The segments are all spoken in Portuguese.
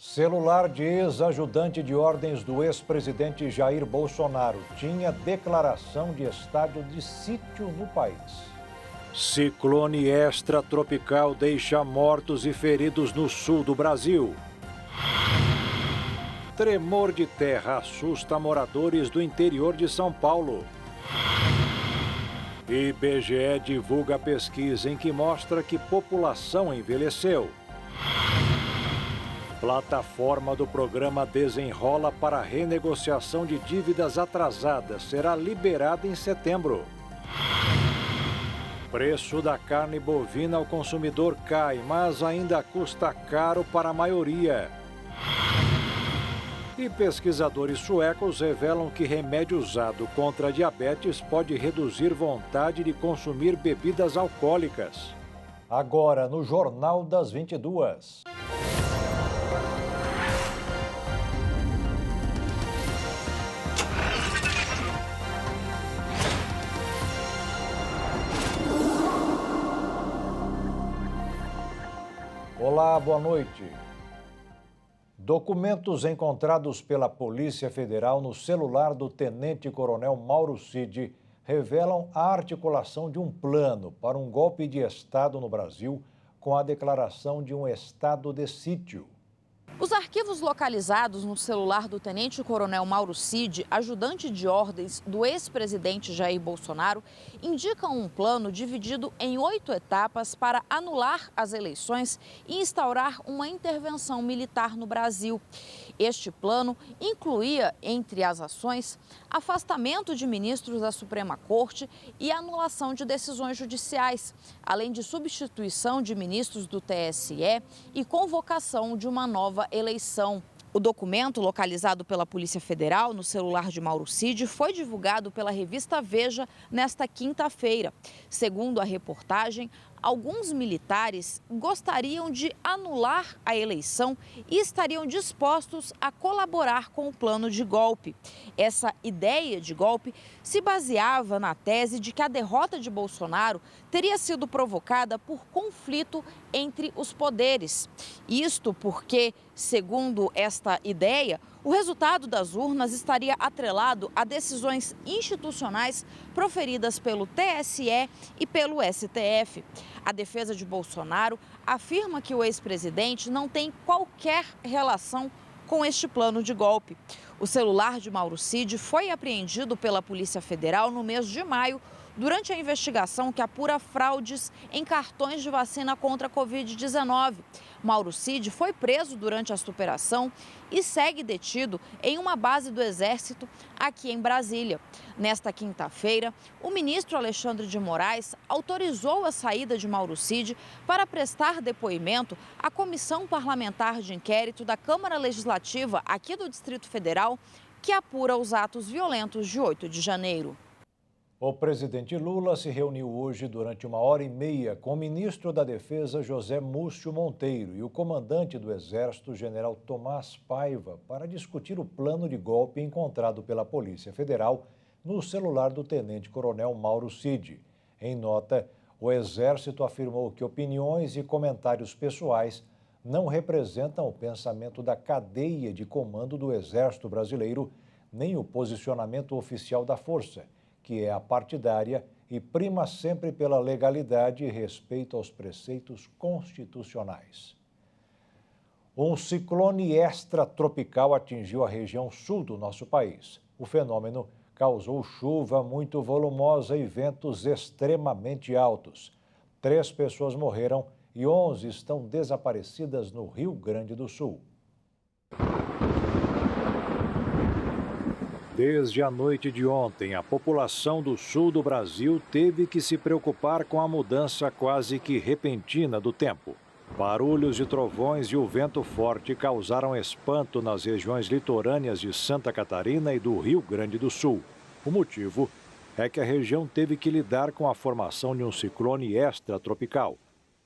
Celular de ex-ajudante de ordens do ex-presidente Jair Bolsonaro tinha declaração de estado de sítio no país. Ciclone extratropical deixa mortos e feridos no sul do Brasil. Tremor de terra assusta moradores do interior de São Paulo. IBGE divulga pesquisa em que mostra que população envelheceu. Plataforma do programa Desenrola para renegociação de dívidas atrasadas será liberada em setembro. Preço da carne bovina ao consumidor cai, mas ainda custa caro para a maioria. E pesquisadores suecos revelam que remédio usado contra a diabetes pode reduzir vontade de consumir bebidas alcoólicas. Agora no Jornal das 22. Olá, boa noite. Documentos encontrados pela Polícia Federal no celular do tenente-coronel Mauro Cid revelam a articulação de um plano para um golpe de Estado no Brasil com a declaração de um estado de sítio. Os arquivos localizados no celular do tenente-coronel Mauro Cid, ajudante de ordens do ex-presidente Jair Bolsonaro, indicam um plano dividido em 8 etapas para anular as eleições e instaurar uma intervenção militar no Brasil. Este plano incluía, entre as ações, afastamento de ministros da Suprema Corte e anulação de decisões judiciais, além de substituição de ministros do TSE e convocação de uma nova eleição. O documento, localizado pela Polícia Federal no celular de Mauro Cid, foi divulgado pela revista Veja nesta quinta-feira. Segundo a reportagem, alguns militares gostariam de anular a eleição e estariam dispostos a colaborar com o plano de golpe. Essa ideia de golpe se baseava na tese de que a derrota de Bolsonaro teria sido provocada por conflito entre os poderes. Isto porque, segundo esta ideia, o resultado das urnas estaria atrelado a decisões institucionais proferidas pelo TSE e pelo STF. A defesa de Bolsonaro afirma que o ex-presidente não tem qualquer relação com este plano de golpe. O celular de Mauro Cid foi apreendido pela Polícia Federal no mês de maio, durante a investigação que apura fraudes em cartões de vacina contra a Covid-19. Mauro Cid foi preso durante esta operação e segue detido em uma base do Exército aqui em Brasília. Nesta quinta-feira, o ministro Alexandre de Moraes autorizou a saída de Mauro Cid para prestar depoimento à Comissão Parlamentar de Inquérito da Câmara Legislativa aqui do Distrito Federal, que apura os atos violentos de 8 de janeiro. O presidente Lula se reuniu hoje durante 1h30 com o ministro da Defesa, José Múcio Monteiro, e o comandante do Exército, general Tomás Paiva, para discutir o plano de golpe encontrado pela Polícia Federal no celular do tenente-coronel Mauro Cid. Em nota, o Exército afirmou que opiniões e comentários pessoais não representam o pensamento da cadeia de comando do Exército Brasileiro, nem o posicionamento oficial da Força, que é a partidária e prima sempre pela legalidade e respeito aos preceitos constitucionais. Um ciclone extratropical atingiu a região sul do nosso país. O fenômeno causou chuva muito volumosa e ventos extremamente altos. 3 pessoas morreram e 11 estão desaparecidas no Rio Grande do Sul. Desde a noite de ontem, a população do sul do Brasil teve que se preocupar com a mudança quase que repentina do tempo. Barulhos de trovões e o vento forte causaram espanto nas regiões litorâneas de Santa Catarina e do Rio Grande do Sul. O motivo é que a região teve que lidar com a formação de um ciclone extratropical.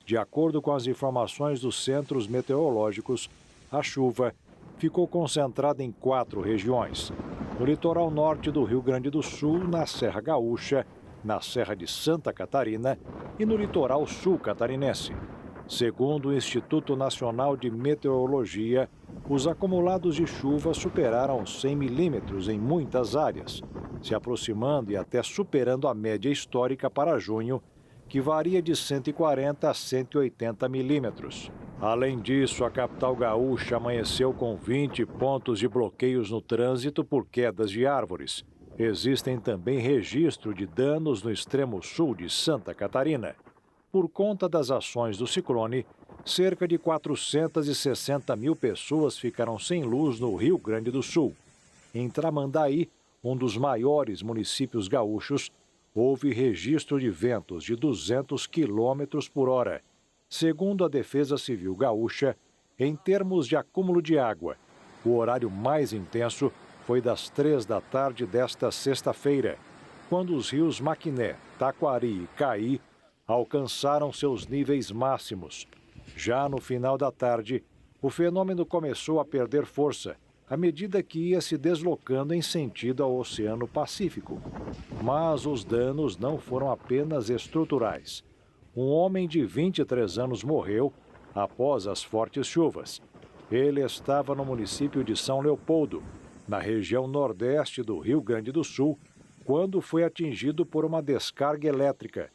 De acordo com as informações dos centros meteorológicos, a chuva ficou concentrada em 4 regiões. No litoral norte do Rio Grande do Sul, na Serra Gaúcha, na Serra de Santa Catarina e no litoral sul catarinense. Segundo o Instituto Nacional de Meteorologia, Os acumulados de chuva superaram os 100 milímetros em muitas áreas, se aproximando e até superando a média histórica para junho, que varia de 140 a 180 milímetros. Além disso, a capital gaúcha amanheceu com 20 pontos de bloqueios no trânsito por quedas de árvores. Existem também registro de danos no extremo sul de Santa Catarina. Por conta das ações do ciclone, cerca de 460 mil pessoas ficaram sem luz no Rio Grande do Sul. Em Tramandaí, um dos maiores municípios gaúchos, houve registro de ventos de 200 quilômetros por hora. Segundo a Defesa Civil Gaúcha, em termos de acúmulo de água, o horário mais intenso foi das 3 da tarde desta sexta-feira, quando os rios Maquiné, Taquari e Caí alcançaram seus níveis máximos. Já no final da tarde, o fenômeno começou a perder força, à medida que ia se deslocando em sentido ao Oceano Pacífico. Mas os danos não foram apenas estruturais. Um homem de 23 anos morreu após as fortes chuvas. Ele estava no município de São Leopoldo, na região nordeste do Rio Grande do Sul, quando foi atingido por uma descarga elétrica.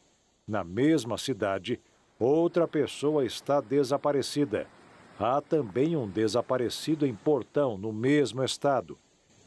Na mesma cidade, outra pessoa está desaparecida. Há também um desaparecido em Portão, no mesmo estado.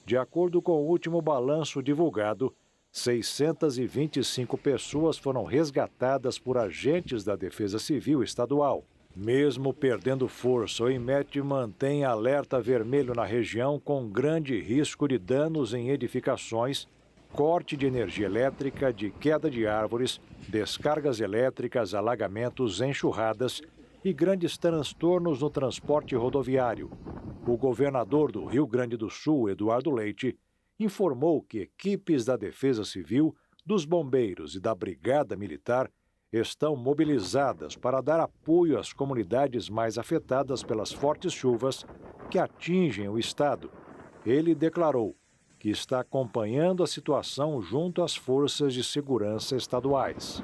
De acordo com o último balanço divulgado, 625 pessoas foram resgatadas por agentes da Defesa Civil Estadual. Mesmo perdendo força, o INMET mantém alerta vermelho na região com grande risco de danos em edificações, corte de energia elétrica, de queda de árvores, descargas elétricas, alagamentos, enxurradas e grandes transtornos no transporte rodoviário. O governador do Rio Grande do Sul, Eduardo Leite, informou que equipes da Defesa Civil, dos bombeiros e da Brigada Militar estão mobilizadas para dar apoio às comunidades mais afetadas pelas fortes chuvas que atingem o estado. Ele declarou que está acompanhando a situação junto às forças de segurança estaduais.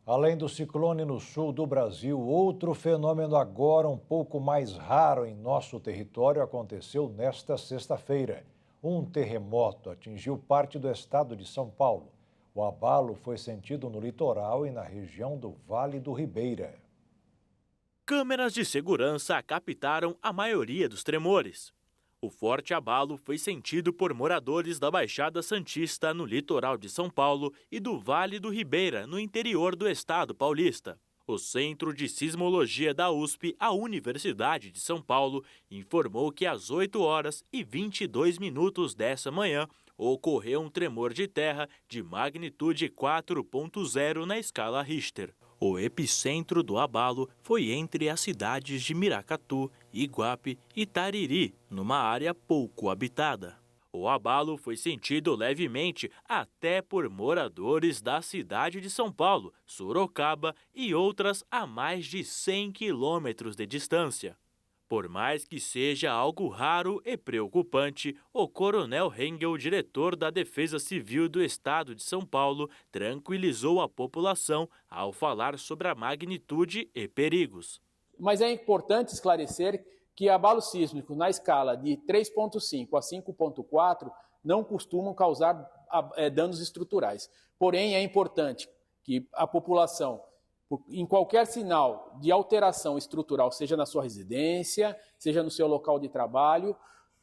Além do ciclone no sul do Brasil, outro fenômeno agora um pouco mais raro em nosso território aconteceu nesta sexta-feira. Um terremoto atingiu parte do estado de São Paulo. O abalo foi sentido no litoral e na região do Vale do Ribeira. Câmeras de segurança captaram a maioria dos tremores. O forte abalo foi sentido por moradores da Baixada Santista, no litoral de São Paulo, e do Vale do Ribeira, no interior do estado paulista. O Centro de Sismologia da USP, a Universidade de São Paulo, informou que às 8 horas e 22 minutos dessa manhã, ocorreu um tremor de terra de magnitude 4.0 na escala Richter. O epicentro do abalo foi entre as cidades de Miracatu, Iguape e Tariri, numa área pouco habitada. O abalo foi sentido levemente até por moradores da cidade de São Paulo, Sorocaba e outras a mais de 100 quilômetros de distância. Por mais que seja algo raro e preocupante, o Coronel Hengel, diretor da Defesa Civil do Estado de São Paulo, tranquilizou a população ao falar sobre a magnitude e perigos. Mas é importante esclarecer que abalos sísmicos na escala de 3,5 a 5,4 não costumam causar danos estruturais. Porém, é importante que a população, em qualquer sinal de alteração estrutural, seja na sua residência, seja no seu local de trabalho,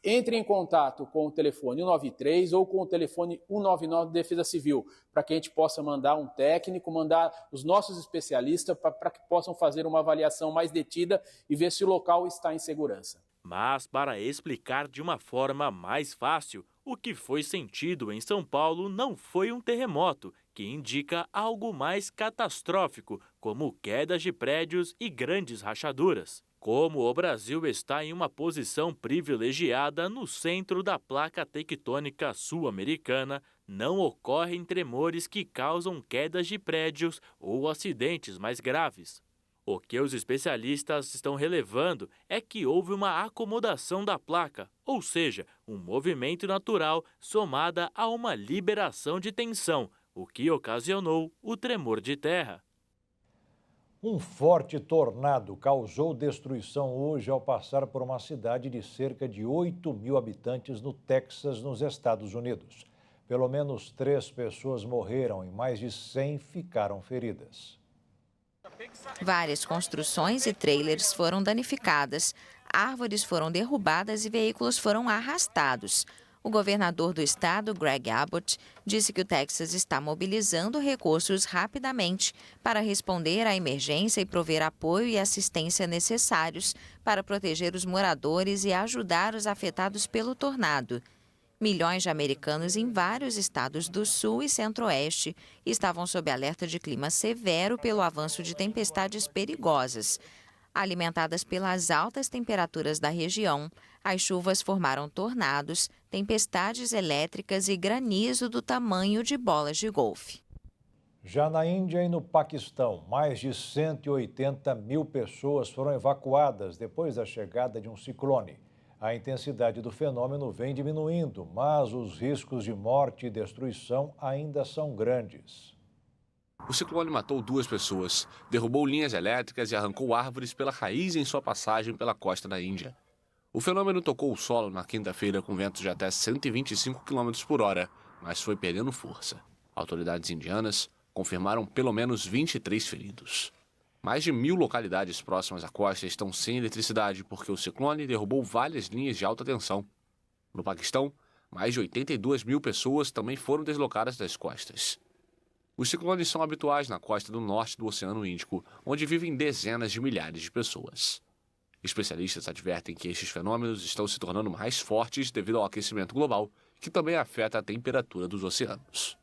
entre em contato com o telefone 193 ou com o telefone 199 de Defesa Civil, para que a gente possa mandar um técnico, mandar os nossos especialistas para que possam fazer uma avaliação mais detida e ver se o local está em segurança. Mas, para explicar de uma forma mais fácil, o que foi sentido em São Paulo não foi um terremoto, que indica algo mais catastrófico, como quedas de prédios e grandes rachaduras. Como o Brasil está em uma posição privilegiada no centro da placa tectônica sul-americana, não ocorrem tremores que causam quedas de prédios ou acidentes mais graves. O que os especialistas estão relevando é que houve uma acomodação da placa, ou seja, um movimento natural somada a uma liberação de tensão, o que ocasionou o tremor de terra. Um forte tornado causou destruição hoje ao passar por uma cidade de cerca de 8.000 habitantes no Texas, nos Estados Unidos. Pelo menos 3 pessoas morreram e mais de 100 ficaram feridas. Várias construções e trailers foram danificadas, árvores foram derrubadas e veículos foram arrastados. O governador do estado, Greg Abbott, disse que o Texas está mobilizando recursos rapidamente para responder à emergência e prover apoio e assistência necessários para proteger os moradores e ajudar os afetados pelo tornado. Milhões de americanos em vários estados do Sul e Centro-Oeste estavam sob alerta de clima severo pelo avanço de tempestades perigosas. Alimentadas pelas altas temperaturas da região, as chuvas formaram tornados, tempestades elétricas e granizo do tamanho de bolas de golfe. Já na Índia e no Paquistão, mais de 180.000 pessoas foram evacuadas depois da chegada de um ciclone. A intensidade do fenômeno vem diminuindo, mas os riscos de morte e destruição ainda são grandes. O ciclone matou 2 pessoas, derrubou linhas elétricas e arrancou árvores pela raiz em sua passagem pela costa da Índia. O fenômeno tocou o solo na quinta-feira com ventos de até 125 km por hora, mas foi perdendo força. Autoridades indianas confirmaram pelo menos 23 feridos. Mais de 1.000 localidades próximas à costa estão sem eletricidade porque o ciclone derrubou várias linhas de alta tensão. No Paquistão, mais de 82.000 pessoas também foram deslocadas das costas. Os ciclones são habituais na costa do norte do Oceano Índico, onde vivem dezenas de milhares de pessoas. Especialistas advertem que estes fenômenos estão se tornando mais fortes devido ao aquecimento global, que também afeta a temperatura dos oceanos.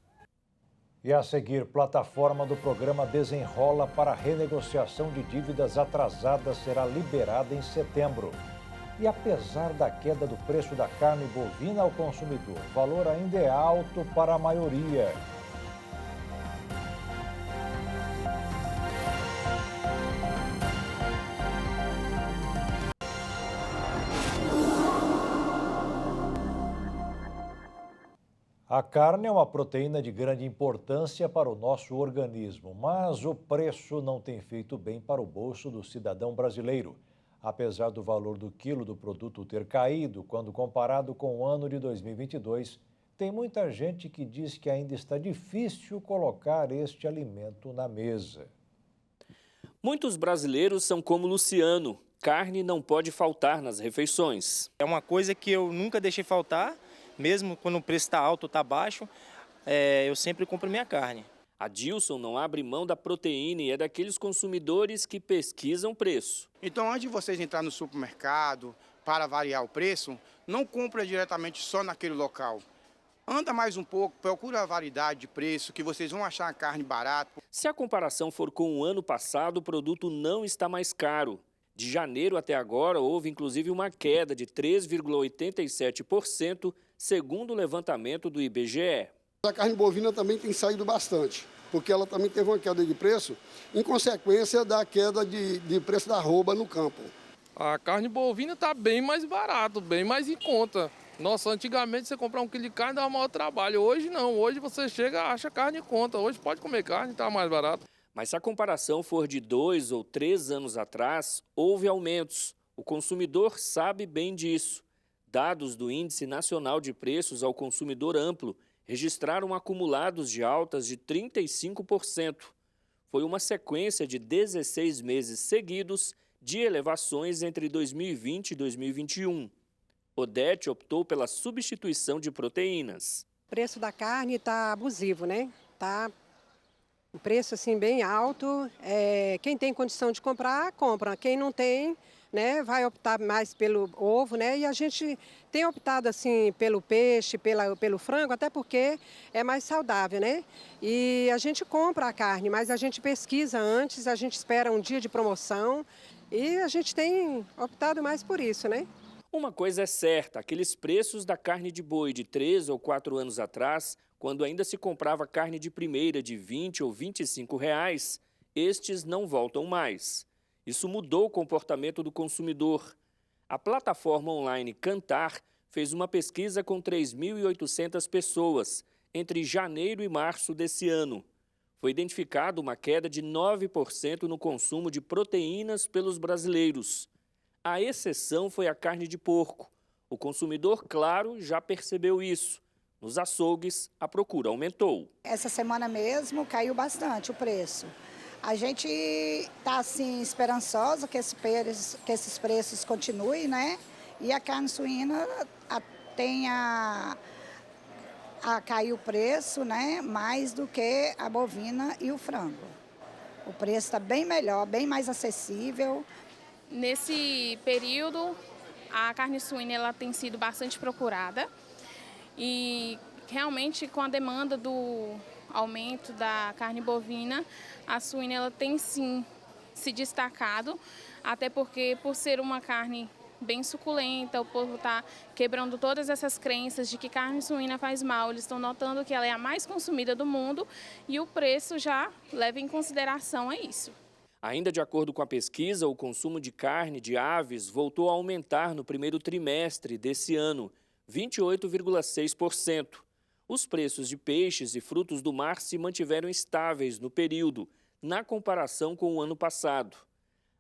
E a seguir, plataforma do programa Desenrola para renegociação de dívidas atrasadas será liberada em setembro. E apesar da queda do preço da carne bovina ao consumidor, o valor ainda é alto para a maioria. A carne é uma proteína de grande importância para o nosso organismo, mas o preço não tem feito bem para o bolso do cidadão brasileiro. Apesar do valor do quilo do produto ter caído quando comparado com o ano de 2022, tem muita gente que diz que ainda está difícil colocar este alimento na mesa. Muitos brasileiros são como Luciano. Carne não pode faltar nas refeições. É uma coisa que eu nunca deixei faltar. Mesmo quando o preço está alto ou está baixo, eu sempre compro minha carne. Adilson não abre mão da proteína e é daqueles consumidores que pesquisam preço. Então, antes de vocês entrarem no supermercado para variar o preço, não compra diretamente só naquele local. Anda mais um pouco, procura a variedade de preço, que vocês vão achar a carne barata. Se a comparação for com o ano passado, o produto não está mais caro. De janeiro até agora, houve inclusive uma queda de 3,87%, segundo o levantamento do IBGE. A carne bovina também tem saído bastante, porque ela também teve uma queda de preço em consequência da queda de preço da arroba no campo. A carne bovina está bem mais barato, bem mais em conta. Nossa, antigamente você comprar 1 quilo de carne dava maior trabalho. Hoje não, hoje você chega e acha carne em conta. Hoje pode comer carne, está mais barato. Mas se a comparação for de 2 ou 3 anos atrás, houve aumentos. O consumidor sabe bem disso. Dados do Índice Nacional de Preços ao Consumidor Amplo registraram acumulados de altas de 35%. Foi uma sequência de 16 meses seguidos de elevações entre 2020 e 2021. Odete optou pela substituição de proteínas. O preço da carne está abusivo, né? Tá um preço assim bem alto. Quem tem condição de comprar, compra. Quem não tem, né, vai optar mais pelo ovo, né? E a gente tem optado assim pelo peixe, pelo frango, até porque é mais saudável, né? E a gente compra a carne, mas a gente pesquisa antes, a gente espera um dia de promoção e a gente tem optado mais por isso, né? Uma coisa é certa, aqueles preços da carne de boi de 3 ou 4 anos atrás, quando ainda se comprava carne de primeira de 20 ou 25 reais, estes não voltam mais. Isso mudou o comportamento do consumidor. A plataforma online Kantar fez uma pesquisa com 3.800 pessoas entre janeiro e março desse ano. foi identificada uma queda de 9% no consumo de proteínas pelos brasileiros. A exceção foi a carne de porco. O consumidor, claro, já percebeu isso. Nos açougues, a procura aumentou. Essa semana mesmo caiu bastante o preço. A gente está assim, esperançosa que esses preços continuem, né? E a carne suína tenha a cair o preço, né? Mais do que a bovina e o frango. O preço está bem melhor, bem mais acessível. Nesse período, a carne suína ela tem sido bastante procurada e realmente com a demanda do aumento da carne bovina, a suína ela tem sim se destacado, até porque por ser uma carne bem suculenta, o povo está quebrando todas essas crenças de que carne suína faz mal, eles estão notando que ela é a mais consumida do mundo e o preço já leva em consideração a isso. Ainda de acordo com a pesquisa, o consumo de carne de aves voltou a aumentar no primeiro trimestre desse ano, 28,6%. Os preços de peixes e frutos do mar se mantiveram estáveis no período, na comparação com o ano passado.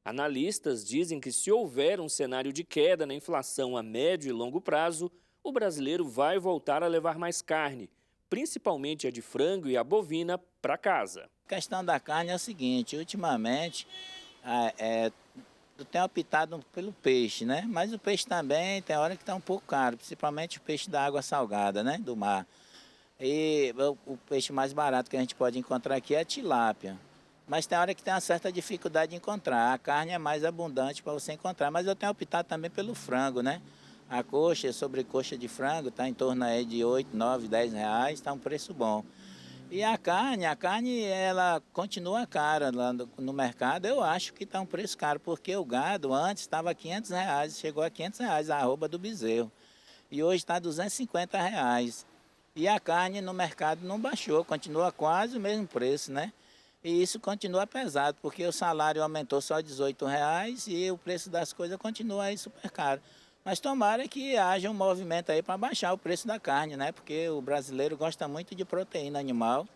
Analistas dizem que se houver um cenário de queda na inflação a médio e longo prazo, o brasileiro vai voltar a levar mais carne, principalmente a de frango e a bovina, para casa. A questão da carne é o seguinte, ultimamente eu tenho optado pelo peixe, né? Mas o peixe também tem hora que está um pouco caro, principalmente o peixe da água salgada, né? Do mar. E o peixe mais barato que a gente pode encontrar aqui é a tilápia. Mas tem hora que tem uma certa dificuldade de encontrar. A carne é mais abundante para você encontrar, mas eu tenho optado também pelo frango, né? A coxa, sobrecoxa de frango, está em torno aí de 8, 9, 10 reais, está um preço bom. E a carne ela continua cara lá no mercado, eu acho que está um preço caro, porque o gado antes estava a 500 reais, chegou a 500 reais a arroba do bezerro. E hoje está 250 reais. E a carne no mercado não baixou, continua quase o mesmo preço, né? E isso continua pesado, porque o salário aumentou só 18 reais e o preço das coisas continua aí super caro. Mas tomara que haja um movimento aí para baixar o preço da carne, né? Porque o brasileiro gosta muito de proteína animal.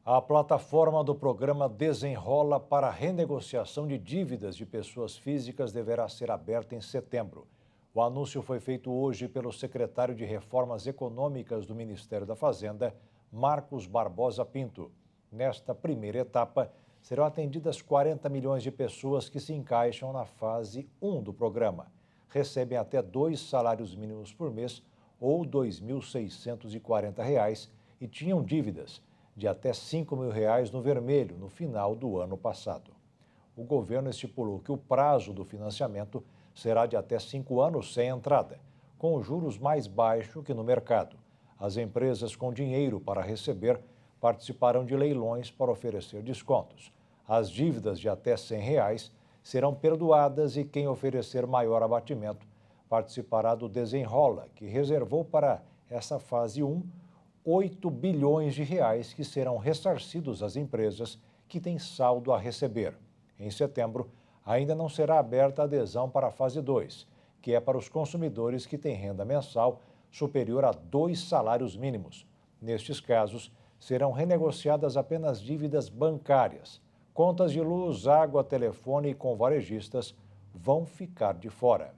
A plataforma do programa Desenrola para renegociação de dívidas de pessoas físicas deverá ser aberta em setembro. O anúncio foi feito hoje pelo secretário de Reformas Econômicas do Ministério da Fazenda, Marcos Barbosa Pinto. Nesta primeira etapa, serão atendidas 40 milhões de pessoas que se encaixam na fase 1 do programa. Recebem até 2 salários mínimos por mês ou R$ 2.640 e tinham dívidas de até R$ 5.000 no vermelho no final do ano passado. O governo estipulou que o prazo do financiamento será de até 5 anos sem entrada, com juros mais baixos que no mercado. As empresas com dinheiro para receber participarão de leilões para oferecer descontos. As dívidas de até R$ 100 serão perdoadas e quem oferecer maior abatimento participará do Desenrola, que reservou para essa fase 1 8 bilhões de reais que serão ressarcidos às empresas que têm saldo a receber. Em setembro, ainda não será aberta a adesão para a fase 2, que é para os consumidores que têm renda mensal superior a 2 salários mínimos. Nestes casos, serão renegociadas apenas dívidas bancárias. Contas de luz, água, telefone com varejistas vão ficar de fora.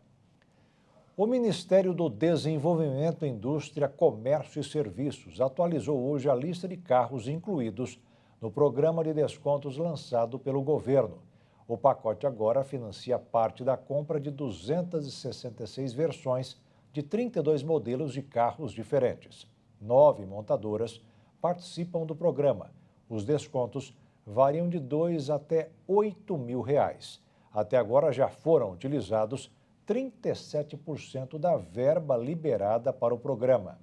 O Ministério do Desenvolvimento, Indústria, Comércio e Serviços atualizou hoje a lista de carros incluídos no programa de descontos lançado pelo governo. O pacote agora financia parte da compra de 266 versões de 32 modelos de carros diferentes. 9 montadoras participam do programa. Os descontos variam de R$ 2.000 até R$ 8.000. Até agora já foram utilizados 37% da verba liberada para o programa.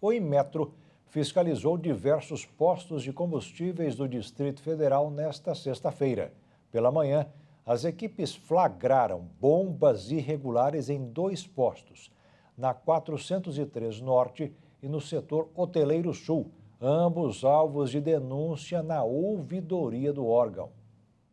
O Inmetro fiscalizou diversos postos de combustíveis do Distrito Federal nesta sexta-feira. Pela manhã, as equipes flagraram bombas irregulares em 2 postos, na 403 Norte e no setor Hoteleiro Sul, ambos alvos de denúncia na ouvidoria do órgão.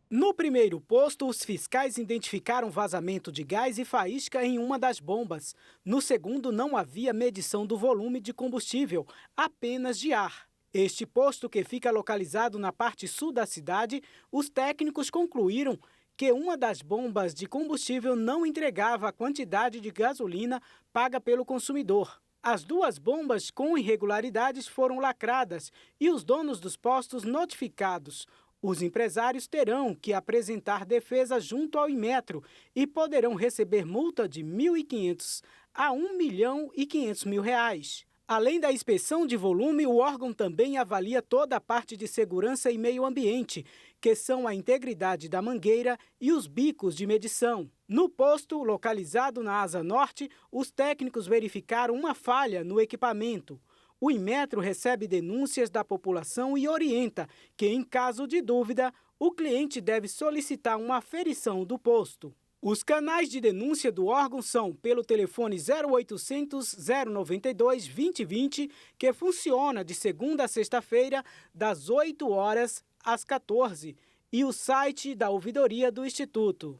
No primeiro posto, os fiscais identificaram vazamento de gás e faísca em uma das bombas. No segundo, não havia medição do volume de combustível, apenas de ar. Este posto, que fica localizado na parte sul da cidade, os técnicos concluíram que uma das bombas de combustível não entregava a quantidade de gasolina paga pelo consumidor. As duas bombas com irregularidades foram lacradas e os donos dos postos notificados. Os empresários terão que apresentar defesa junto ao Inmetro e poderão receber multa de R$ 1.500 a R$ 1.500.000. Além da inspeção de volume, o órgão também avalia toda a parte de segurança e meio ambiente, que são a integridade da mangueira e os bicos de medição. No posto, localizado na Asa Norte, os técnicos verificaram uma falha no equipamento. O Inmetro recebe denúncias da população e orienta que, em caso de dúvida, o cliente deve solicitar uma aferição do posto. Os canais de denúncia do órgão são pelo telefone 0800 092 2020, que funciona de segunda a sexta-feira, das 8 horas às 14, e o site da ouvidoria do Instituto.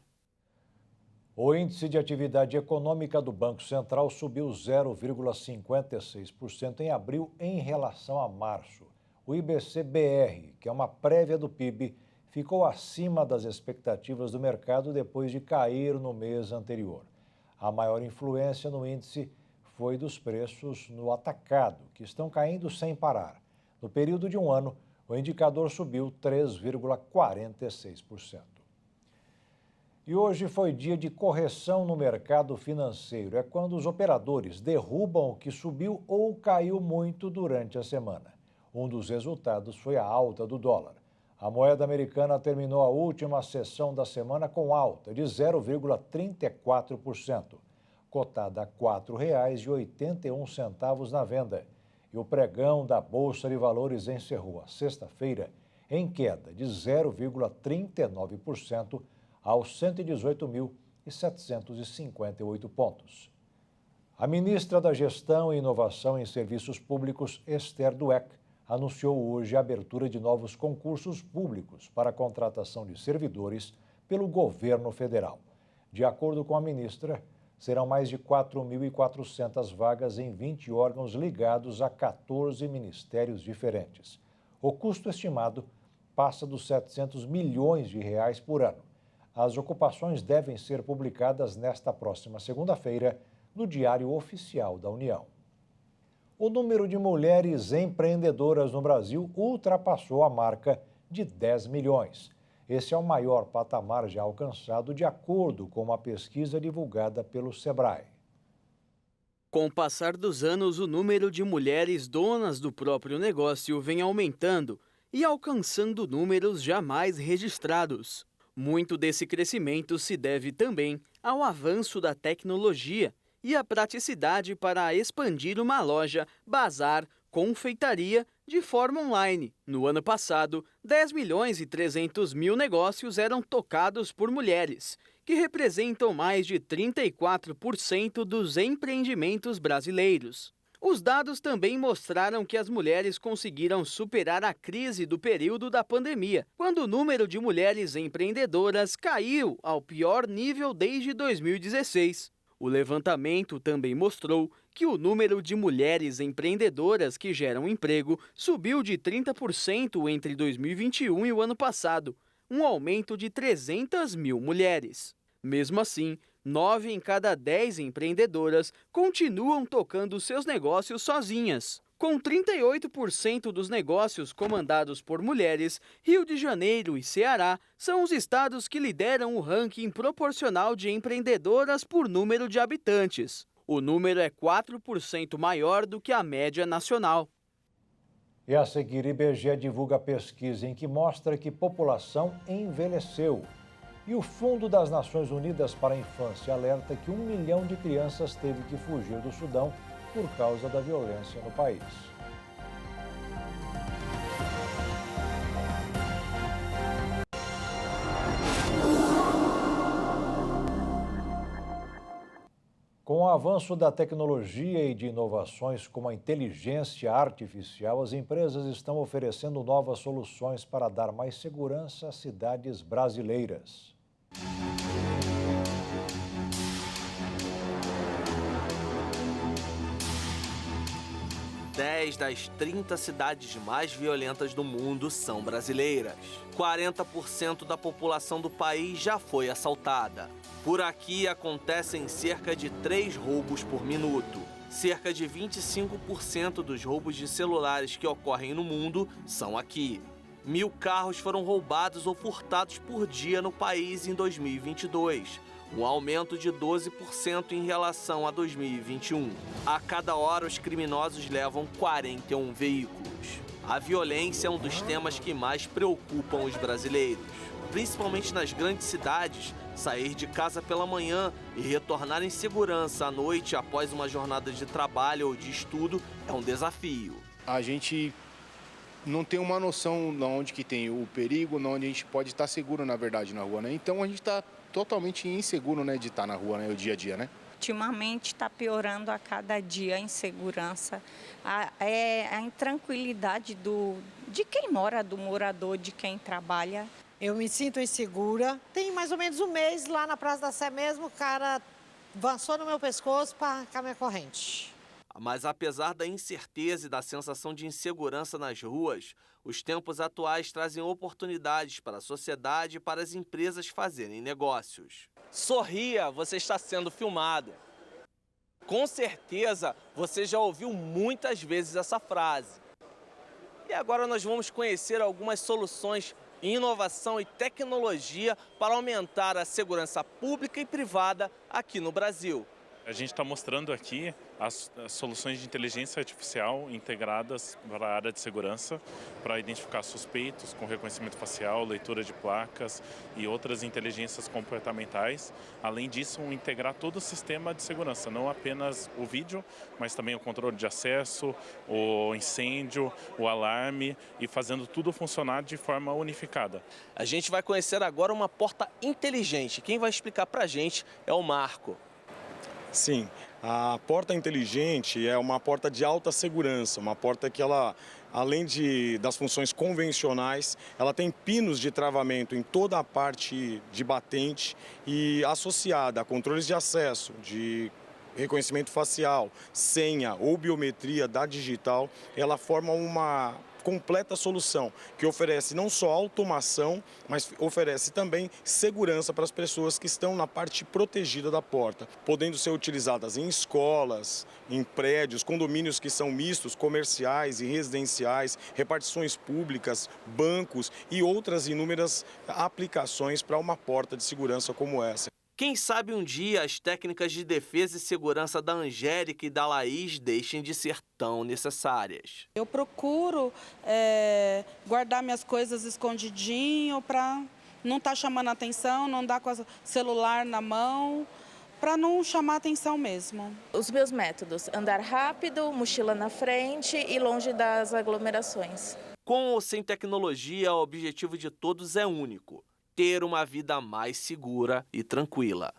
O índice de atividade econômica do Banco Central subiu 0,56% em abril em relação a março. O IBC-BR, que é uma prévia do PIB, ficou acima das expectativas do mercado depois de cair no mês anterior. A maior influência no índice foi dos preços no atacado, que estão caindo sem parar. No período de um ano, o indicador subiu 3,46%. E hoje foi dia de correção no mercado financeiro. É quando os operadores derrubam o que subiu ou caiu muito durante a semana. Um dos resultados foi a alta do dólar. A moeda americana terminou a última sessão da semana com alta de 0,34%, cotada a R$ 4,81 na venda. E o pregão da Bolsa de Valores encerrou a sexta-feira em queda de 0,39%, aos 118.758 pontos. A ministra da Gestão e Inovação em Serviços Públicos, Esther Dweck, anunciou hoje a abertura de novos concursos públicos para a contratação de servidores pelo governo federal. De acordo com a ministra, serão mais de 4.400 vagas em 20 órgãos ligados a 14 ministérios diferentes. O custo estimado passa dos R$700 milhões por ano. As ocupações devem ser publicadas nesta próxima segunda-feira no Diário Oficial da União. O número de mulheres empreendedoras no Brasil ultrapassou a marca de 10 milhões. Esse é o maior patamar já alcançado, de acordo com uma pesquisa divulgada pelo Sebrae. Com o passar dos anos, o número de mulheres donas do próprio negócio vem aumentando e alcançando números jamais registrados. Muito desse crescimento se deve também ao avanço da tecnologia e à praticidade para expandir uma loja, bazar, confeitaria de forma online. No ano passado, 10.300.000 negócios eram tocados por mulheres, que representam mais de 34% dos empreendimentos brasileiros. Os dados também mostraram que as mulheres conseguiram superar a crise do período da pandemia, quando o número de mulheres empreendedoras caiu ao pior nível desde 2016. O levantamento também mostrou que o número de mulheres empreendedoras que geram emprego subiu de 30% entre 2021 e o ano passado, um aumento de 300.000 mulheres. Mesmo assim, 9 em cada 10 empreendedoras continuam tocando seus negócios sozinhas. Com 38% dos negócios comandados por mulheres, Rio de Janeiro e Ceará são os estados que lideram o ranking proporcional de empreendedoras por número de habitantes. O número é 4% maior do que a média nacional. E a seguir, IBGE divulga pesquisa em que mostra que população envelheceu. E o Fundo das Nações Unidas para a Infância alerta que 1 milhão de crianças teve que fugir do Sudão por causa da violência no país. Com o avanço da tecnologia e de inovações como a inteligência artificial, as empresas estão oferecendo novas soluções para dar mais segurança às cidades brasileiras. 10 das 30 cidades mais violentas do mundo são brasileiras. 40% da população do país já foi assaltada. Por aqui acontecem cerca de 3 roubos por minuto. Cerca de 25% dos roubos de celulares que ocorrem no mundo são aqui. 1.000 carros foram roubados ou furtados por dia no país em 2022. Um aumento de 12% em relação a 2021. A cada hora, os criminosos levam 41 veículos. A violência é um dos temas que mais preocupam os brasileiros. Principalmente nas grandes cidades, sair de casa pela manhã e retornar em segurança à noite após uma jornada de trabalho ou de estudo é um desafio. A gente não tem uma noção de onde que tem o perigo, de onde a gente pode estar seguro, na verdade, na rua, né? Então a gente está totalmente inseguro, né, de estar na rua, né, o dia a dia, né? Ultimamente está piorando a cada dia a insegurança, a intranquilidade de quem mora, do morador, de quem trabalha. Eu me sinto insegura. Tem mais ou menos um mês lá na Praça da Sé mesmo, o cara avançou no meu pescoço para arrancar minha corrente. Mas apesar da incerteza e da sensação de insegurança nas ruas, os tempos atuais trazem oportunidades para a sociedade e para as empresas fazerem negócios. Sorria, você está sendo filmado. Com certeza, você já ouviu muitas vezes essa frase. E agora nós vamos conhecer algumas soluções, inovação e tecnologia para aumentar a segurança pública e privada aqui no Brasil. A gente está mostrando aqui as soluções de inteligência artificial integradas para a área de segurança, para identificar suspeitos com reconhecimento facial, leitura de placas e outras inteligências comportamentais. Além disso, integrar todo o sistema de segurança, não apenas o vídeo, mas também o controle de acesso, o incêndio, o alarme e fazendo tudo funcionar de forma unificada. A gente vai conhecer agora uma porta inteligente. Quem vai explicar para a gente é o Marco. Sim, a porta inteligente é uma porta de alta segurança, uma porta que ela, além das funções convencionais, ela tem pinos de travamento em toda a parte de batente e associada a controles de acesso, de reconhecimento facial, senha ou biometria da digital, ela forma uma completa solução que oferece não só automação, mas oferece também segurança para as pessoas que estão na parte protegida da porta, podendo ser utilizadas em escolas, em prédios, condomínios que são mistos, comerciais e residenciais, repartições públicas, bancos e outras inúmeras aplicações para uma porta de segurança como essa. Quem sabe um dia as técnicas de defesa e segurança da Angélica e da Laís deixem de ser tão necessárias. Eu procuro guardar minhas coisas escondidinho para não estar chamando atenção, não dar com o celular na mão, para não chamar atenção mesmo. Os meus métodos: andar rápido, mochila na frente e longe das aglomerações. Com ou sem tecnologia, o objetivo de todos é único: ter uma vida mais segura e tranquila.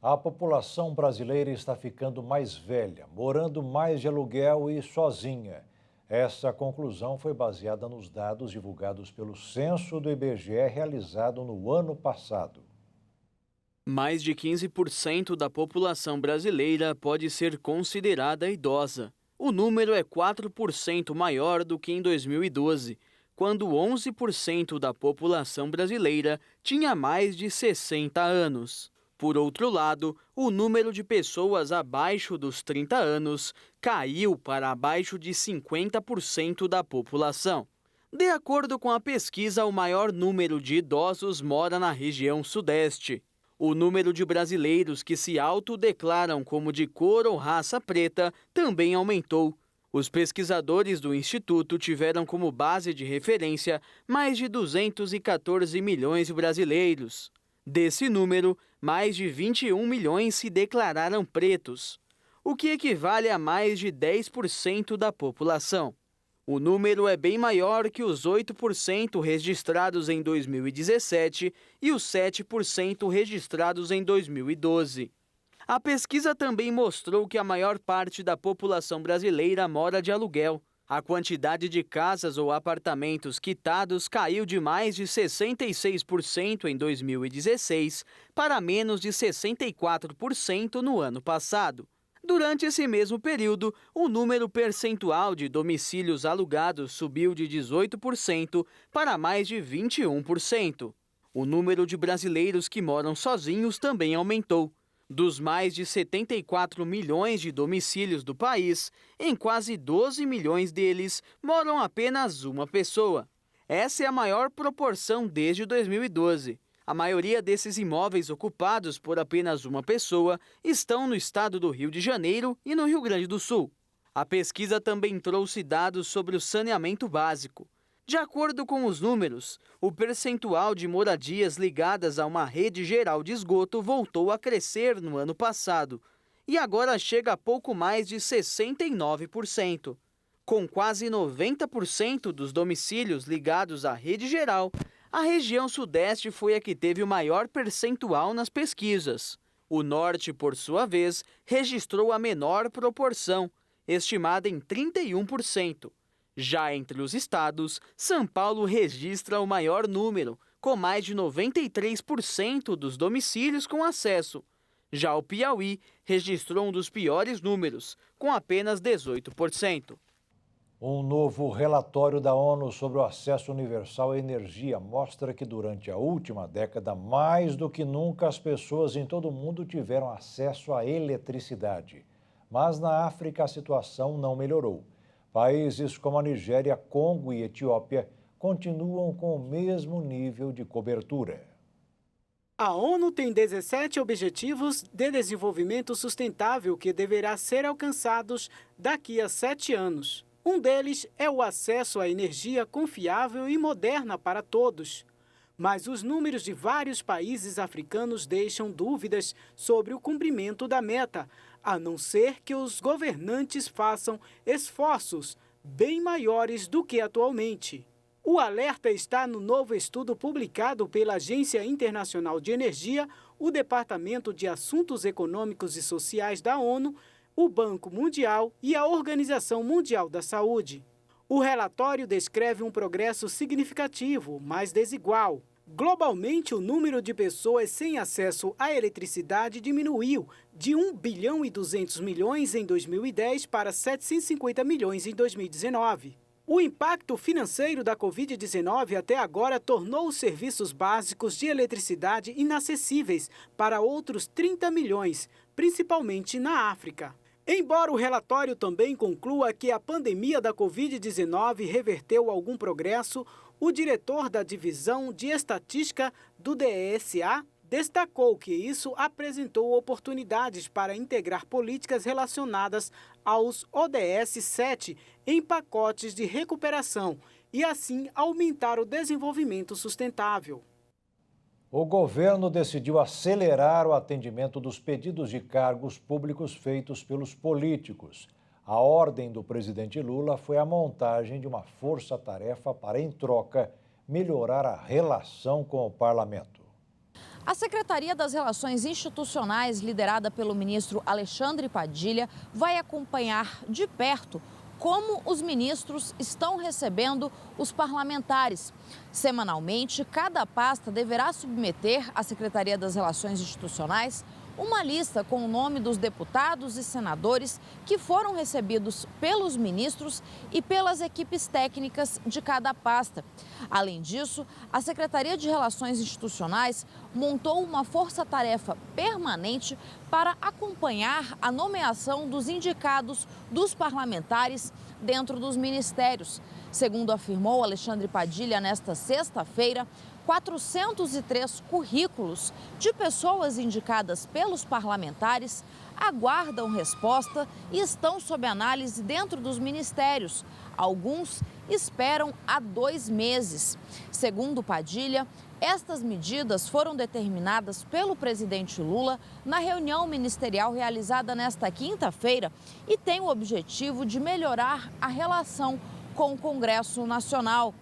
A população brasileira está ficando mais velha, morando mais de aluguel e sozinha. Essa conclusão foi baseada nos dados divulgados pelo censo do IBGE realizado no ano passado. Mais de 15% da população brasileira pode ser considerada idosa. O número é 4% maior do que em 2012. Quando 11% da população brasileira tinha mais de 60 anos. Por outro lado, o número de pessoas abaixo dos 30 anos caiu para abaixo de 50% da população. De acordo com a pesquisa, o maior número de idosos mora na região sudeste. O número de brasileiros que se autodeclaram como de cor ou raça preta também aumentou. Os pesquisadores do Instituto tiveram como base de referência mais de 214 milhões de brasileiros. Desse número, mais de 21 milhões se declararam pretos, o que equivale a mais de 10% da população. O número é bem maior que os 8% registrados em 2017 e os 7% registrados em 2012. A pesquisa também mostrou que a maior parte da população brasileira mora de aluguel. A quantidade de casas ou apartamentos quitados caiu de mais de 66% em 2016 para menos de 64% no ano passado. Durante esse mesmo período, o número percentual de domicílios alugados subiu de 18% para mais de 21%. O número de brasileiros que moram sozinhos também aumentou. Dos mais de 74 milhões de domicílios do país, em quase 12 milhões deles moram apenas uma pessoa. Essa é a maior proporção desde 2012. A maioria desses imóveis ocupados por apenas uma pessoa estão no estado do Rio de Janeiro e no Rio Grande do Sul. A pesquisa também trouxe dados sobre o saneamento básico. De acordo com os números, o percentual de moradias ligadas a uma rede geral de esgoto voltou a crescer no ano passado e agora chega a pouco mais de 69%. Com quase 90% dos domicílios ligados à rede geral, a região sudeste foi a que teve o maior percentual nas pesquisas. O norte, por sua vez, registrou a menor proporção, estimada em 31%. Já entre os estados, São Paulo registra o maior número, com mais de 93% dos domicílios com acesso. Já o Piauí registrou um dos piores números, com apenas 18%. Um novo relatório da ONU sobre o acesso universal à energia mostra que durante a última década, mais do que nunca, as pessoas em todo o mundo tiveram acesso à eletricidade. Mas na África a situação não melhorou. Países como a Nigéria, Congo e Etiópia continuam com o mesmo nível de cobertura. A ONU tem 17 Objetivos de Desenvolvimento Sustentável que deverá ser alcançados daqui a 7 anos. Um deles é o acesso à energia confiável e moderna para todos. Mas os números de vários países africanos deixam dúvidas sobre o cumprimento da meta, a não ser que os governantes façam esforços bem maiores do que atualmente. O alerta está no novo estudo publicado pela Agência Internacional de Energia, o Departamento de Assuntos Econômicos e Sociais da ONU, o Banco Mundial e a Organização Mundial da Saúde. O relatório descreve um progresso significativo, mas desigual. Globalmente, o número de pessoas sem acesso à eletricidade diminuiu de 1 bilhão e 200 milhões em 2010 para 750 milhões em 2019. O impacto financeiro da Covid-19 até agora tornou os serviços básicos de eletricidade inacessíveis para outros 30 milhões, principalmente na África. Embora o relatório também conclua que a pandemia da Covid-19 reverteu algum progresso, o diretor da Divisão de Estatística do DESA destacou que isso apresentou oportunidades para integrar políticas relacionadas aos ODS 7 em pacotes de recuperação e, assim, aumentar o desenvolvimento sustentável. O governo decidiu acelerar o atendimento dos pedidos de cargos públicos feitos pelos políticos. A ordem do presidente Lula foi a montagem de uma força-tarefa para, em troca, melhorar a relação com o parlamento. A Secretaria das Relações Institucionais, liderada pelo ministro Alexandre Padilha, vai acompanhar de perto como os ministros estão recebendo os parlamentares. Semanalmente, cada pasta deverá submeter à Secretaria das Relações Institucionais uma lista com o nome dos deputados e senadores que foram recebidos pelos ministros e pelas equipes técnicas de cada pasta. Além disso, a Secretaria de Relações Institucionais montou uma força-tarefa permanente para acompanhar a nomeação dos indicados dos parlamentares dentro dos ministérios. Segundo afirmou Alexandre Padilha nesta sexta-feira, 403 currículos de pessoas indicadas pelos parlamentares aguardam resposta e estão sob análise dentro dos ministérios. Alguns esperam há 2 meses. Segundo Padilha, estas medidas foram determinadas pelo presidente Lula na reunião ministerial realizada nesta quinta-feira e têm o objetivo de melhorar a relação com o Congresso Nacional.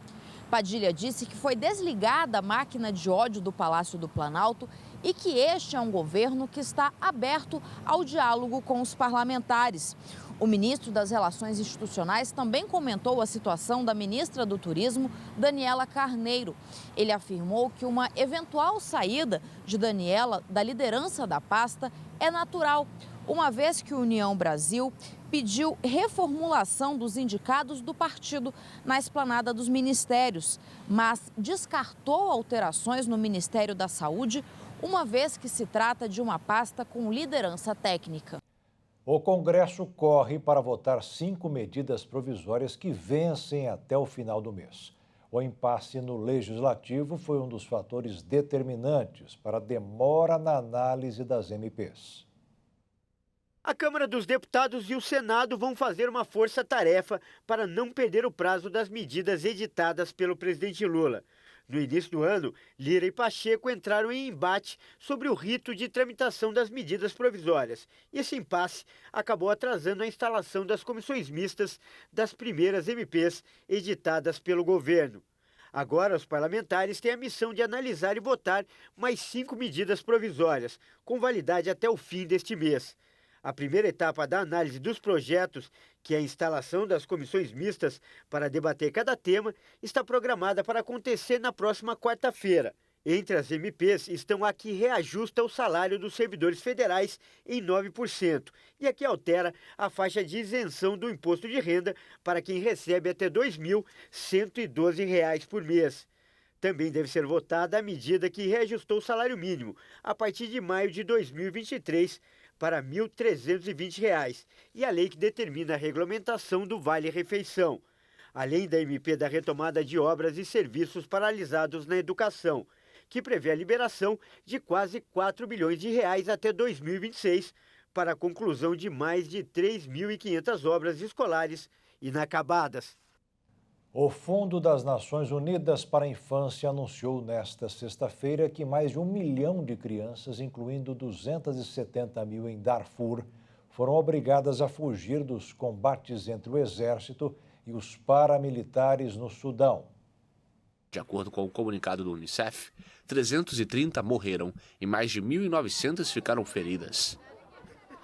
Padilha disse que foi desligada a máquina de ódio do Palácio do Planalto e que este é um governo que está aberto ao diálogo com os parlamentares. O ministro das Relações Institucionais também comentou a situação da ministra do Turismo, Daniela Carneiro. Ele afirmou que uma eventual saída de Daniela da liderança da pasta é natural. uma vez que a União Brasil pediu reformulação dos indicados do partido na esplanada dos ministérios, mas descartou alterações no Ministério da Saúde, uma vez que se trata de uma pasta com liderança técnica. O Congresso corre para votar 5 medidas provisórias que vencem até o final do mês. O impasse no Legislativo foi um dos fatores determinantes para a demora na análise das MPs. A Câmara dos Deputados e o Senado vão fazer uma força-tarefa para não perder o prazo das medidas editadas pelo presidente Lula. No início do ano, Lira e Pacheco entraram em embate sobre o rito de tramitação das medidas provisórias. E esse impasse acabou atrasando a instalação das comissões mistas das primeiras MPs editadas pelo governo. Agora, os parlamentares têm a missão de analisar e votar mais 5 medidas provisórias, com validade até o fim deste mês. A primeira etapa da análise dos projetos, que é a instalação das comissões mistas para debater cada tema, está programada para acontecer na próxima quarta-feira. Entre as MPs estão a que reajusta o salário dos servidores federais em 9% e a que altera a faixa de isenção do imposto de renda para quem recebe até R$ 2.112 por mês. Também deve ser votada a medida que reajustou o salário mínimo a partir de maio de 2023 para R$ 1.320 e a lei que determina a regulamentação do Vale-Refeição, além da MP da retomada de obras e serviços paralisados na educação, que prevê a liberação de quase R$ 4 bilhões até 2026 para a conclusão de mais de 3.500 obras escolares inacabadas. O Fundo das Nações Unidas para a Infância anunciou nesta sexta-feira que mais de 1 milhão de crianças, incluindo 270 mil em Darfur, foram obrigadas a fugir dos combates entre o exército e os paramilitares no Sudão. De acordo com o comunicado do Unicef, 330 morreram e mais de 1.900 ficaram feridas.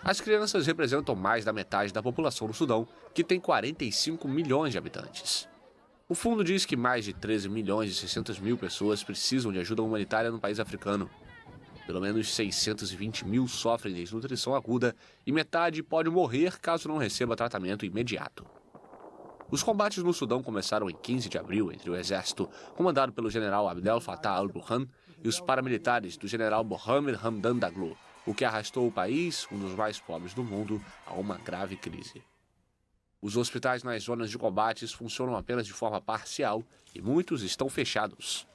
As crianças representam mais da metade da população do Sudão, que tem 45 milhões de habitantes. O fundo diz que mais de 13 milhões e 600 mil pessoas precisam de ajuda humanitária no país africano. Pelo menos 620 mil sofrem desnutrição aguda e metade pode morrer caso não receba tratamento imediato. Os combates no Sudão começaram em 15 de abril entre o exército, comandado pelo general Abdel Fattah al-Burhan, e os paramilitares do general Mohamed Hamdan Daglo, o que arrastou o país, um dos mais pobres do mundo, a uma grave crise. Os hospitais nas zonas de combates funcionam apenas de forma parcial e muitos estão fechados.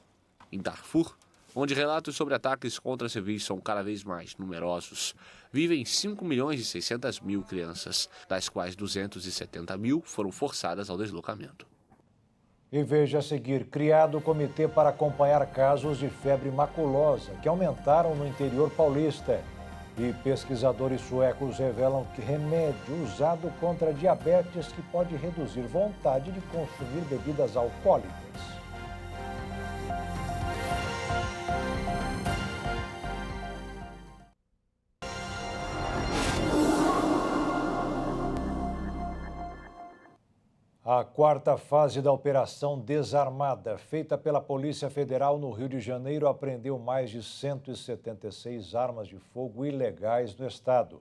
Em Darfur, onde relatos sobre ataques contra civis são cada vez mais numerosos, vivem 5 milhões e 600 mil crianças, das quais 270 mil foram forçadas ao deslocamento. E veja a seguir, criado o comitê para acompanhar casos de febre maculosa, que aumentaram no interior paulista. E pesquisadores suecos revelam que remédio usado contra diabetes que pode reduzir vontade de consumir bebidas alcoólicas. A quarta fase da Operação Desarmada, feita pela Polícia Federal no Rio de Janeiro, apreendeu mais de 176 armas de fogo ilegais no estado.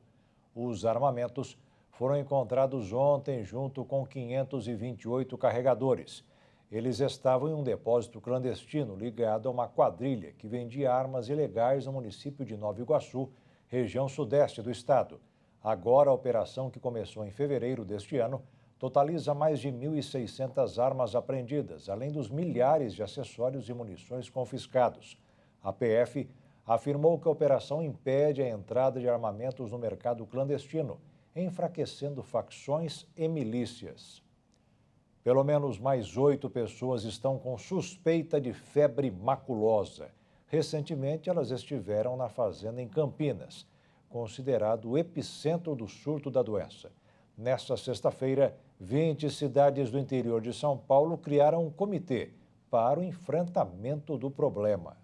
Os armamentos foram encontrados ontem junto com 528 carregadores. Eles estavam em um depósito clandestino ligado a uma quadrilha que vendia armas ilegais no município de Nova Iguaçu, região sudeste do estado. Agora, a operação, que começou em fevereiro deste ano, totaliza mais de 1.600 armas apreendidas, além dos milhares de acessórios e munições confiscados. A PF afirmou que a operação impede a entrada de armamentos no mercado clandestino, enfraquecendo facções e milícias. Pelo menos mais 8 pessoas estão com suspeita de febre maculosa. Recentemente, elas estiveram na fazenda em Campinas, considerado o epicentro do surto da doença. Nesta sexta-feira, 20 cidades do interior de São Paulo criaram um comitê para o enfrentamento do problema.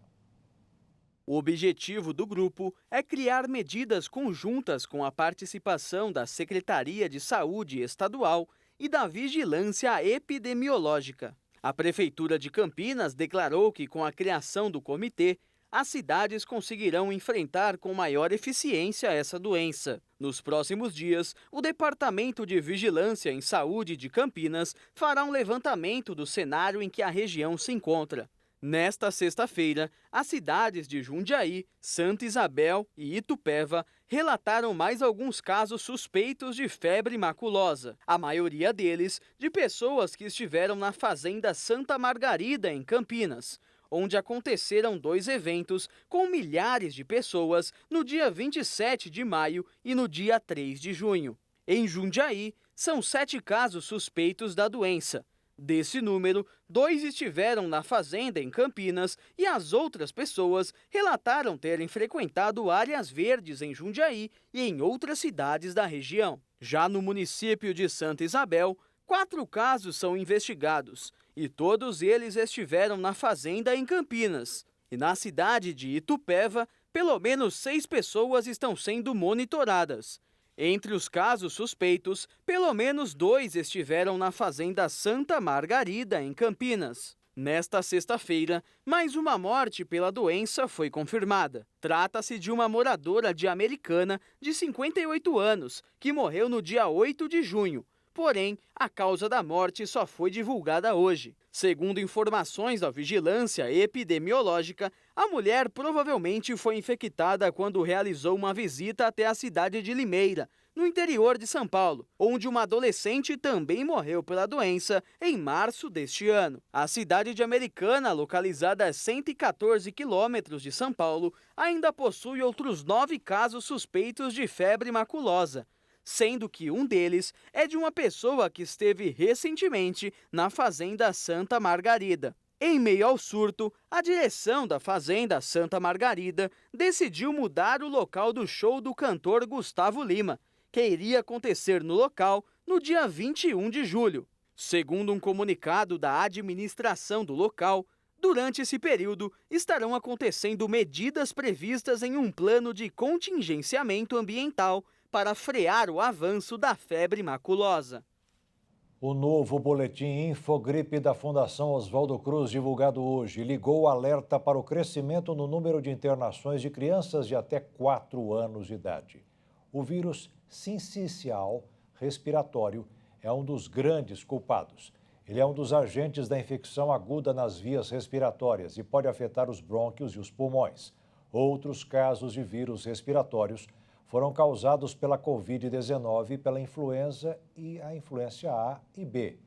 O objetivo do grupo é criar medidas conjuntas com a participação da Secretaria de Saúde Estadual e da Vigilância Epidemiológica. A Prefeitura de Campinas declarou que, com a criação do comitê, as cidades conseguirão enfrentar com maior eficiência essa doença. Nos próximos dias, o Departamento de Vigilância em Saúde de Campinas fará um levantamento do cenário em que a região se encontra. Nesta sexta-feira, as cidades de Jundiaí, Santa Isabel e Itupeva relataram mais alguns casos suspeitos de febre maculosa. A maioria deles de pessoas que estiveram na Fazenda Santa Margarida, em Campinas, onde aconteceram 2 eventos com milhares de pessoas no dia 27 de maio e no dia 3 de junho. Em Jundiaí, são 7 casos suspeitos da doença. Desse número, 2 estiveram na fazenda em Campinas e as outras pessoas relataram terem frequentado áreas verdes em Jundiaí e em outras cidades da região. Já no município de Santa Isabel, 4 casos são investigados e todos eles estiveram na fazenda em Campinas. E na cidade de Itupeva, pelo menos 6 pessoas estão sendo monitoradas. Entre os casos suspeitos, pelo menos 2 estiveram na Fazenda Santa Margarida, em Campinas. Nesta sexta-feira, mais uma morte pela doença foi confirmada. Trata-se de uma moradora de Americana, de 58 anos, que morreu no dia 8 de junho. Porém, a causa da morte só foi divulgada hoje. Segundo informações da Vigilância Epidemiológica, a mulher provavelmente foi infectada quando realizou uma visita até a cidade de Limeira, no interior de São Paulo, onde uma adolescente também morreu pela doença em março deste ano. A cidade de Americana, localizada a 114 quilômetros de São Paulo, ainda possui outros 9 casos suspeitos de febre maculosa, sendo que um deles é de uma pessoa que esteve recentemente na Fazenda Santa Margarida. Em meio ao surto, a direção da Fazenda Santa Margarida decidiu mudar o local do show do cantor Gustavo Lima, que iria acontecer no local no dia 21 de julho. Segundo um comunicado da administração do local, durante esse período estarão acontecendo medidas previstas em um plano de contingenciamento ambiental para frear o avanço da febre maculosa. O novo boletim Infogripe da Fundação Oswaldo Cruz, divulgado hoje, ligou o alerta para o crescimento no número de internações de crianças de até 4 anos de idade. O vírus sincicial respiratório é um dos grandes culpados. Ele é um dos agentes da infecção aguda nas vias respiratórias e pode afetar os brônquios e os pulmões. Outros casos de vírus respiratórios foram causados pela Covid-19 e pela influenza e a influência A e B.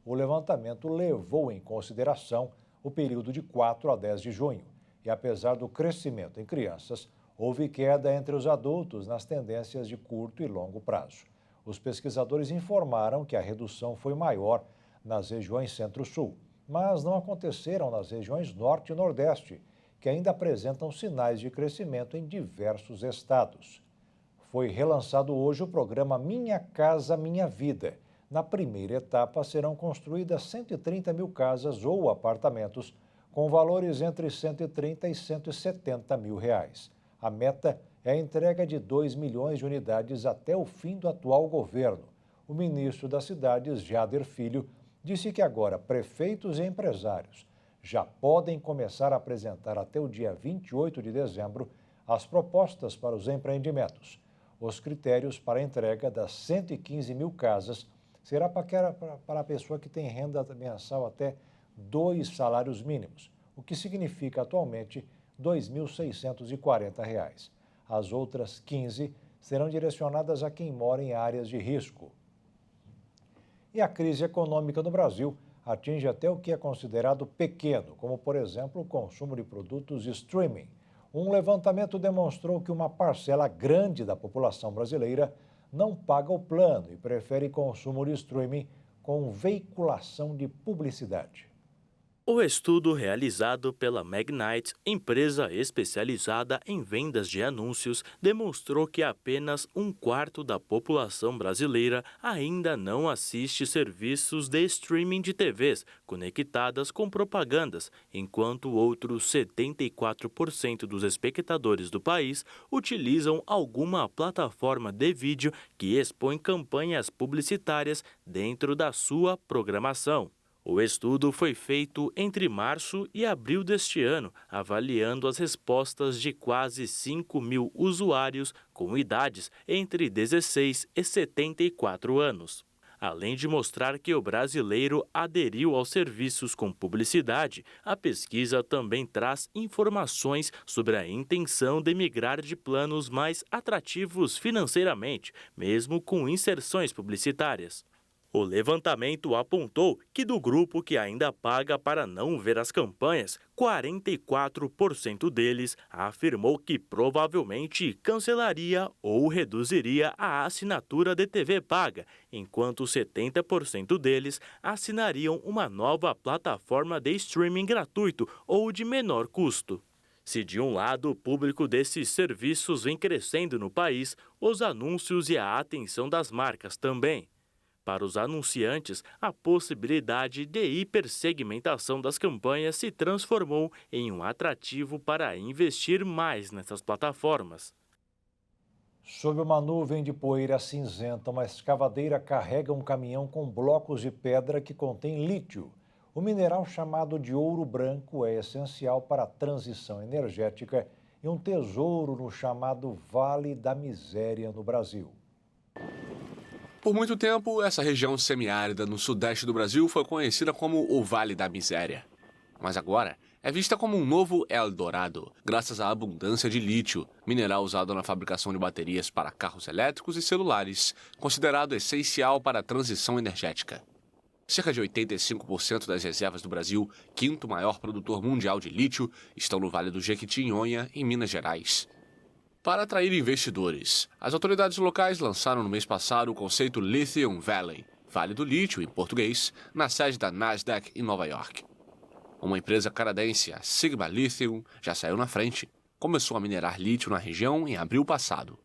O levantamento levou em consideração o período de 4 a 10 de junho. E apesar do crescimento em crianças, houve queda entre os adultos nas tendências de curto e longo prazo. Os pesquisadores informaram que a redução foi maior nas regiões Centro-Sul, mas não aconteceram nas regiões Norte e Nordeste, que ainda apresentam sinais de crescimento em diversos estados. Foi relançado hoje o programa Minha Casa Minha Vida. Na primeira etapa, serão construídas 130 mil casas ou apartamentos com valores entre 130 e 170 mil reais. A meta é a entrega de 2 milhões de unidades até o fim do atual governo. O ministro das Cidades, Jader Filho, disse que agora prefeitos e empresários já podem começar a apresentar até o dia 28 de dezembro as propostas para os empreendimentos. Os critérios para a entrega das 115 mil casas será para a pessoa que tem renda mensal até 2 salários mínimos, o que significa atualmente R$ 2.640. As outras 15 serão direcionadas a quem mora em áreas de risco. E a crise econômica no Brasil atinge até o que é considerado pequeno, como, por exemplo, o consumo de produtos de streaming. Um levantamento demonstrou que uma parcela grande da população brasileira não paga o plano e prefere consumo de streaming com veiculação de publicidade. O estudo realizado pela Magnite, empresa especializada em vendas de anúncios, demonstrou que apenas 1/4 da população brasileira ainda não assiste serviços de streaming de TVs conectadas com propagandas, enquanto outros 74% dos espectadores do país utilizam alguma plataforma de vídeo que expõe campanhas publicitárias dentro da sua programação. O estudo foi feito entre março e abril deste ano, avaliando as respostas de quase 5.000 usuários com idades entre 16 e 74 anos. Além de mostrar que o brasileiro aderiu aos serviços com publicidade, a pesquisa também traz informações sobre a intenção de migrar de planos mais atrativos financeiramente, mesmo com inserções publicitárias. O levantamento apontou que do grupo que ainda paga para não ver as campanhas, 44% deles afirmou que provavelmente cancelaria ou reduziria a assinatura de TV paga, enquanto 70% deles assinariam uma nova plataforma de streaming gratuito ou de menor custo. Se de um lado o público desses serviços vem crescendo no país, os anúncios e a atenção das marcas também. Para os anunciantes, a possibilidade de hipersegmentação das campanhas se transformou em um atrativo para investir mais nessas plataformas. Sob uma nuvem de poeira cinzenta, uma escavadeira carrega um caminhão com blocos de pedra que contém lítio. O mineral chamado de ouro branco é essencial para a transição energética e um tesouro no chamado Vale da Miséria no Brasil. Por muito tempo, essa região semiárida no sudeste do Brasil foi conhecida como o Vale da Miséria. Mas agora é vista como um novo Eldorado, graças à abundância de lítio, mineral usado na fabricação de baterias para carros elétricos e celulares, considerado essencial para a transição energética. Cerca de 85% das reservas do Brasil, quinto maior produtor mundial de lítio, estão no Vale do Jequitinhonha, em Minas Gerais. Para atrair investidores, as autoridades locais lançaram no mês passado o conceito Lithium Valley, Vale do Lítio em português, na sede da Nasdaq em Nova York. Uma empresa canadense, a Sigma Lithium, já saiu na frente. Começou a minerar lítio na região em abril passado.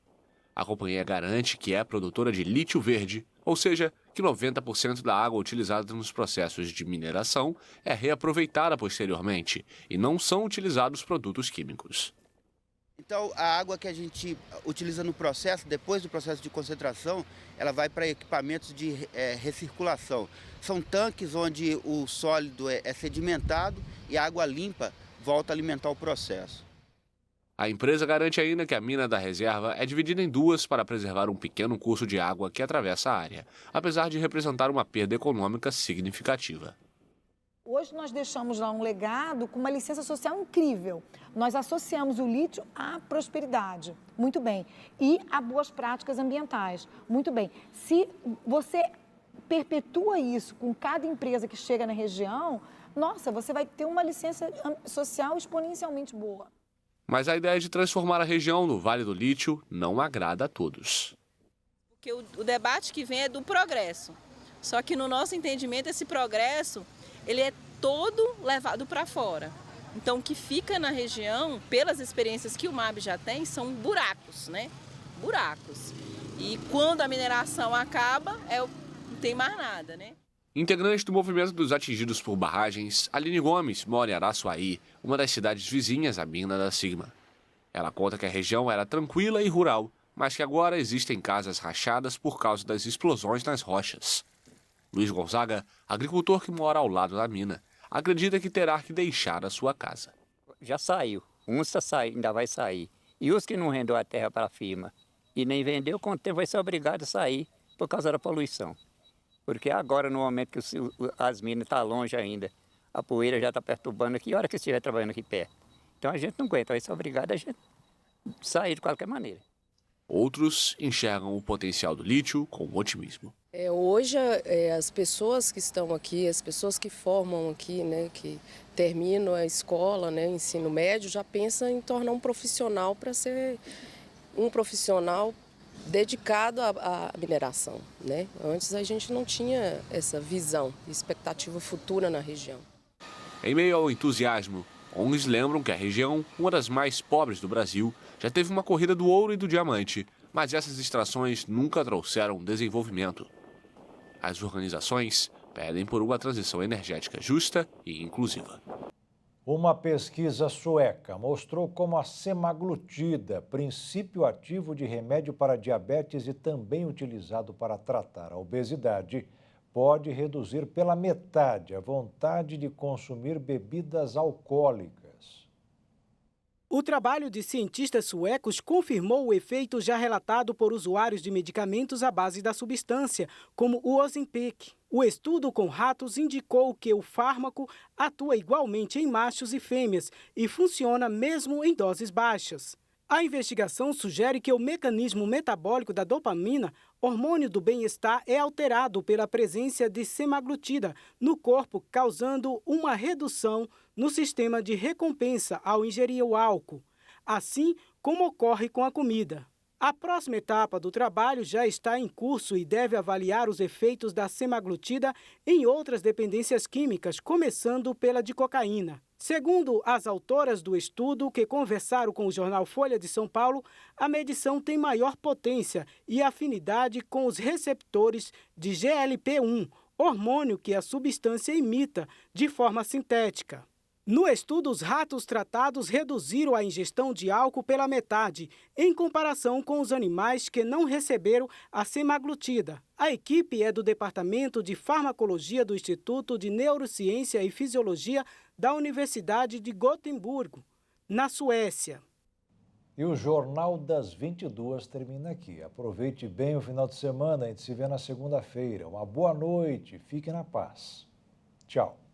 A companhia garante que é produtora de lítio verde, ou seja, que 90% da água utilizada nos processos de mineração é reaproveitada posteriormente e não são utilizados produtos químicos. Então, a água que a gente utiliza no processo, depois do processo de concentração, ela vai para equipamentos de recirculação. São tanques onde o sólido é sedimentado e a água limpa volta a alimentar o processo. A empresa garante ainda que a mina da reserva é dividida em duas para preservar um pequeno curso de água que atravessa a área, apesar de representar uma perda econômica significativa. Hoje nós deixamos lá um legado com uma licença social incrível. Nós associamos o lítio à prosperidade, muito bem, e a boas práticas ambientais, muito bem. Se você perpetua isso com cada empresa que chega na região, nossa, você vai ter uma licença social exponencialmente boa. Mas a ideia de transformar a região no Vale do Lítio não agrada a todos. Porque o debate que vem é do progresso. Só que no nosso entendimento esse progresso ele é todo levado para fora. Então, o que fica na região, pelas experiências que o MAB já tem, são buracos, né? Buracos. E quando a mineração acaba, não tem mais nada, né? Integrante do movimento dos atingidos por barragens, Aline Gomes mora em Araçuaí, uma das cidades vizinhas à mina da Sigma. Ela conta que a região era tranquila e rural, mas que agora existem casas rachadas por causa das explosões nas rochas. Luiz Gonzaga, agricultor que mora ao lado da mina, acredita que terá que deixar a sua casa. Já saiu. Uns ainda vai sair. E os que não rendeu a terra para a firma e nem vendeu, com o tempo vai ser obrigado a sair por causa da poluição. Porque agora, no momento que as minas estão longe ainda, a poeira já está perturbando aqui, e a hora que estiver trabalhando aqui perto. Então a gente não aguenta, vai ser obrigado a gente sair de qualquer maneira. Outros enxergam o potencial do lítio com otimismo. Hoje, as pessoas que estão aqui, as pessoas que formam aqui, né, que terminam a escola, né, ensino médio, já pensam em tornar um profissional para ser um profissional dedicado à mineração, né? Antes a gente não tinha essa visão, expectativa futura na região. Em meio ao entusiasmo, ONGs lembram que a região, uma das mais pobres do Brasil, já teve uma corrida do ouro e do diamante, mas essas extrações nunca trouxeram desenvolvimento. As organizações pedem por uma transição energética justa e inclusiva. Uma pesquisa sueca mostrou como a semaglutida, princípio ativo de remédio para diabetes e também utilizado para tratar a obesidade, pode reduzir pela metade a vontade de consumir bebidas alcoólicas. O trabalho de cientistas suecos confirmou o efeito já relatado por usuários de medicamentos à base da substância, como o Ozempic. O estudo com ratos indicou que o fármaco atua igualmente em machos e fêmeas e funciona mesmo em doses baixas. A investigação sugere que o mecanismo metabólico da dopamina, hormônio do bem-estar, é alterado pela presença de semaglutida no corpo, causando uma redução no sistema de recompensa ao ingerir o álcool, assim como ocorre com a comida. A próxima etapa do trabalho já está em curso e deve avaliar os efeitos da semaglutida em outras dependências químicas, começando pela de cocaína. Segundo as autoras do estudo, que conversaram com o jornal Folha de São Paulo, a medição tem maior potência e afinidade com os receptores de GLP-1, hormônio que a substância imita de forma sintética. No estudo, os ratos tratados reduziram a ingestão de álcool pela metade, em comparação com os animais que não receberam a semaglutida. A equipe é do Departamento de Farmacologia do Instituto de Neurociência e Fisiologia da Universidade de Gotemburgo, na Suécia. E o Jornal das 22 termina aqui. Aproveite bem o final de semana, a gente se vê na segunda-feira. Uma boa noite, fique na paz. Tchau.